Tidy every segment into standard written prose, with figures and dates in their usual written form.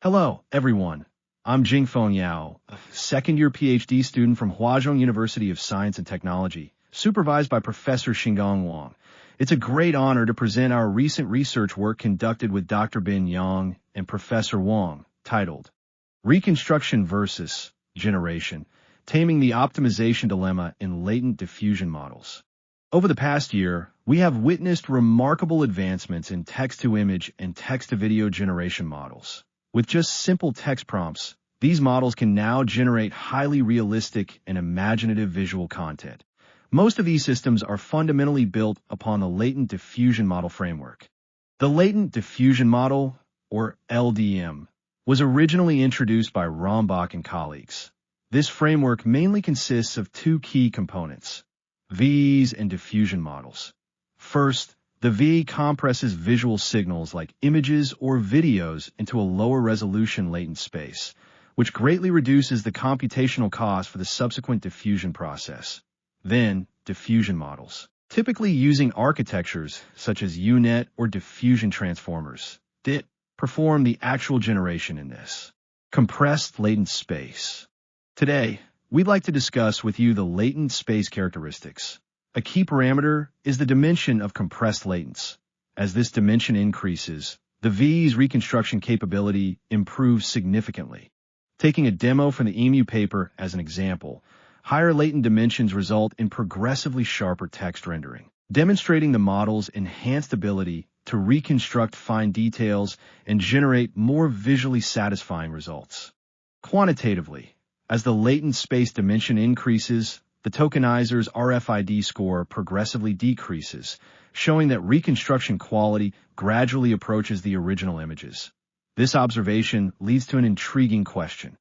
Hello, everyone. I'm Jingfeng Yao, a second-year PhD student from Huazhong University of Science and Technology, supervised by Professor Xingong Wang. It's a great honor to present our recent research work conducted with Dr. Bin Yang and Professor Wang, titled Reconstruction versus Generation, Taming the Optimization Dilemma in Latent Diffusion Models. Over the past year, we have witnessed remarkable advancements in text-to-image and text-to-video generation models. With just simple text prompts, these models can now generate highly realistic and imaginative visual content. Most of these systems are fundamentally built upon the Latent Diffusion Model framework. The Latent Diffusion Model, or LDM, was originally introduced by Rombach and colleagues. This framework mainly consists of two key components: VEs and diffusion models. First, the VE compresses visual signals like images or videos into a lower resolution latent space, which greatly reduces the computational cost for the subsequent diffusion process. Then, diffusion models, typically using architectures such as UNet or diffusion transformers, that perform the actual generation in this compressed latent space. Today, we'd like to discuss with you the latent space characteristics. A key parameter is the dimension of compressed latents. As this dimension increases, the VE's reconstruction capability improves significantly. Taking a demo from the EMU paper as an example, higher latent dimensions result in progressively sharper text rendering, demonstrating the model's enhanced ability to reconstruct fine details and generate more visually satisfying results. Quantitatively, as the latent space dimension increases, the tokenizer's RFID score progressively decreases, showing that reconstruction quality gradually approaches the original images. This observation leads to an intriguing question.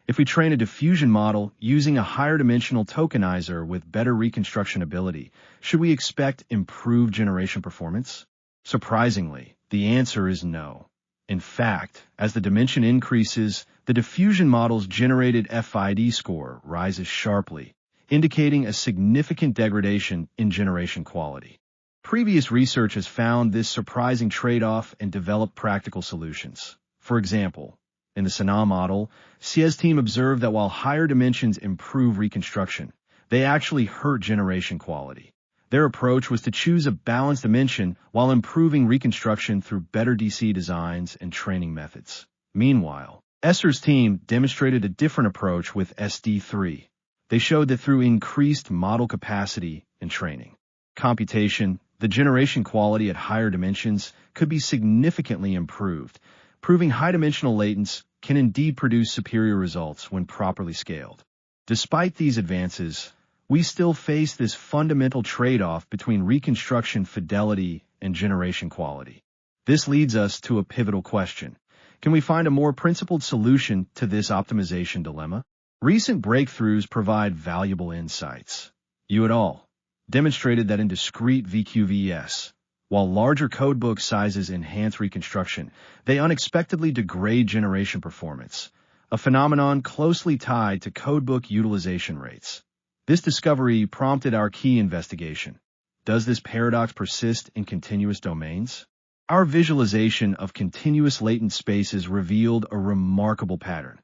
If we train a diffusion model using a higher dimensional tokenizer with better reconstruction ability, should we expect improved generation performance? Surprisingly, the answer is no. In fact, as the dimension increases, the diffusion model's generated FID score rises sharply, indicating a significant degradation in generation quality. Previous research has found this surprising trade-off and developed practical solutions. For example, in the Sana model, Xia's team observed that while higher dimensions improve reconstruction, they actually hurt generation quality. Their approach was to choose a balanced dimension while improving reconstruction through better DC designs and training methods. Meanwhile, Esser's team demonstrated a different approach with SD3. They showed that through increased model capacity and training, computation, the generation quality at higher dimensions could be significantly improved, proving high-dimensional latents can indeed produce superior results when properly scaled. Despite these advances, we still face this fundamental trade-off between reconstruction fidelity and generation quality. This leads us to a pivotal question. Can we find a more principled solution to this optimization dilemma? Recent breakthroughs provide valuable insights. You et al. Demonstrated that in discrete VQVS, while larger codebook sizes enhance reconstruction, they unexpectedly degrade generation performance, a phenomenon closely tied to codebook utilization rates. This discovery prompted our key investigation. Does this paradox persist in continuous domains? Our visualization of continuous latent spaces revealed a remarkable pattern.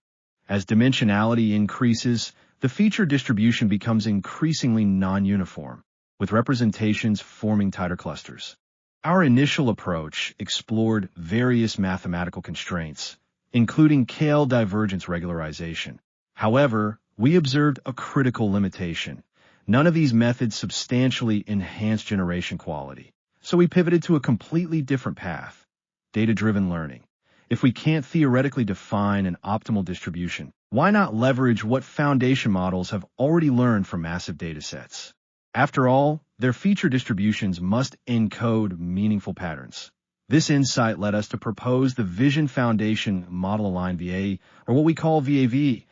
As dimensionality increases, the feature distribution becomes increasingly non-uniform, with representations forming tighter clusters. Our initial approach explored various mathematical constraints, including KL divergence regularization. However, we observed a critical limitation. None of these methods substantially enhanced generation quality, so we pivoted to a completely different path: data-driven learning. If we can't theoretically define an optimal distribution, why not leverage what foundation models have already learned from massive datasets? After all, their feature distributions must encode meaningful patterns. This insight led us to propose the Vision Foundation Model-Aligned VA, or what we call VAV,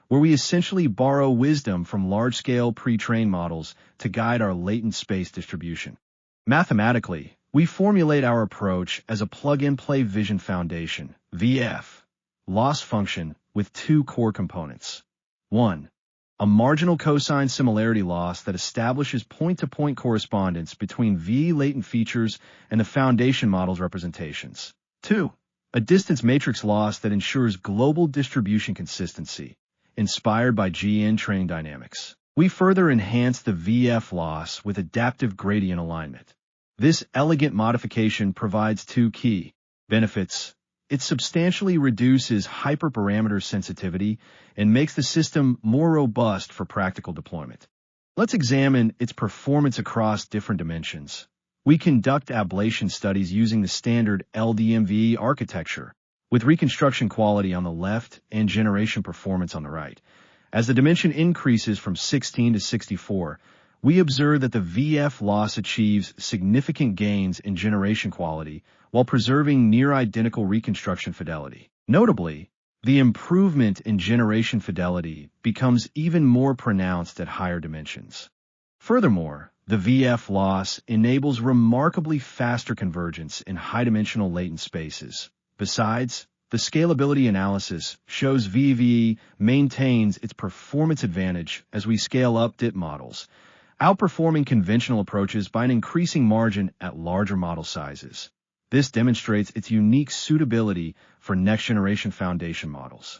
where we essentially borrow wisdom from large-scale pre-trained models to guide our latent space distribution. Mathematically, we formulate our approach as a plug-and-play vision foundation, VF, loss function with two core components. 1. A marginal cosine similarity loss that establishes point-to-point correspondence between V latent features and the foundation model's representations. 2. a distance matrix loss that ensures global distribution consistency, inspired by GN training dynamics. We further enhance the VF loss with adaptive gradient alignment. This elegant modification provides two key benefits. It substantially reduces hyperparameter sensitivity and makes the system more robust for practical deployment. Let's examine its performance across different dimensions. We conduct ablation studies using the standard LDMV architecture, with reconstruction quality on the left and generation performance on the right. As the dimension increases from 16 to 64, we observe that the VF loss achieves significant gains in generation quality while preserving near-identical reconstruction fidelity. Notably, the improvement in generation fidelity becomes even more pronounced at higher dimensions. Furthermore, the VF loss enables remarkably faster convergence in high-dimensional latent spaces. Besides, the scalability analysis shows Va-Vae maintains its performance advantage as we scale up DIP models, outperforming conventional approaches by an increasing margin at larger model sizes. This demonstrates its unique suitability for next-generation foundation models.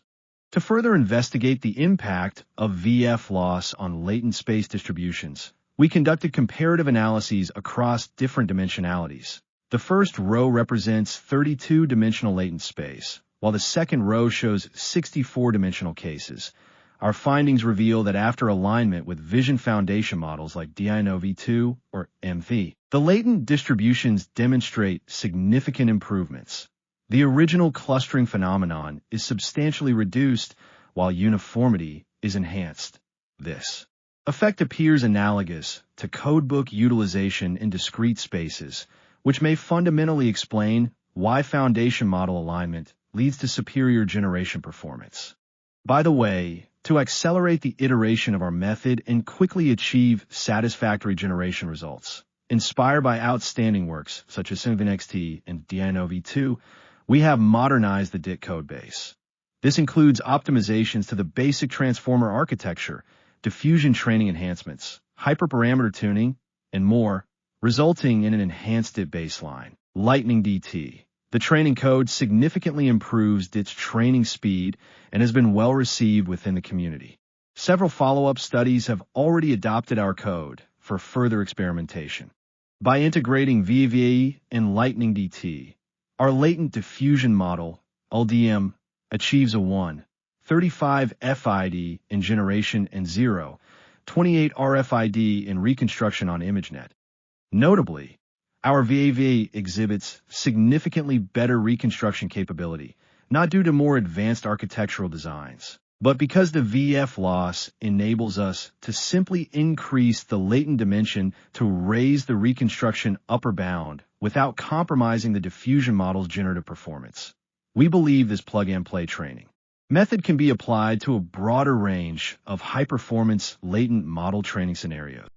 To further investigate the impact of VF loss on latent space distributions, we conducted comparative analyses across different dimensionalities. The first row represents 32-dimensional latent space, while the second row shows 64-dimensional cases. Our findings reveal that after alignment with vision foundation models like DINOV2 or MV, the latent distributions demonstrate significant improvements. The original clustering phenomenon is substantially reduced while uniformity is enhanced. This effect appears analogous to codebook utilization in discrete spaces, which may fundamentally explain why foundation model alignment leads to superior generation performance. By the way, to accelerate the iteration of our method and quickly achieve satisfactory generation results, inspired by outstanding works such as CvpR and DINOV2, we have modernized the DIT codebase. This includes optimizations to the basic transformer architecture, diffusion training enhancements, hyperparameter tuning, and more, resulting in an enhanced DIT baseline. Lightning DT. The training code significantly improves DIT's training speed and has been well received within the community. Several follow-up studies have already adopted our code for further experimentation. By integrating Va-Vae and Lightning DT, our latent diffusion model, LDM, achieves a 1.35 FID in generation and 0.28 RFID in reconstruction on ImageNet. Notably, our Va-Vae exhibits significantly better reconstruction capability, not due to more advanced architectural designs, but because the VF loss enables us to simply increase the latent dimension to raise the reconstruction upper bound without compromising the diffusion model's generative performance. We believe this plug-and-play training method can be applied to a broader range of high-performance latent model training scenarios.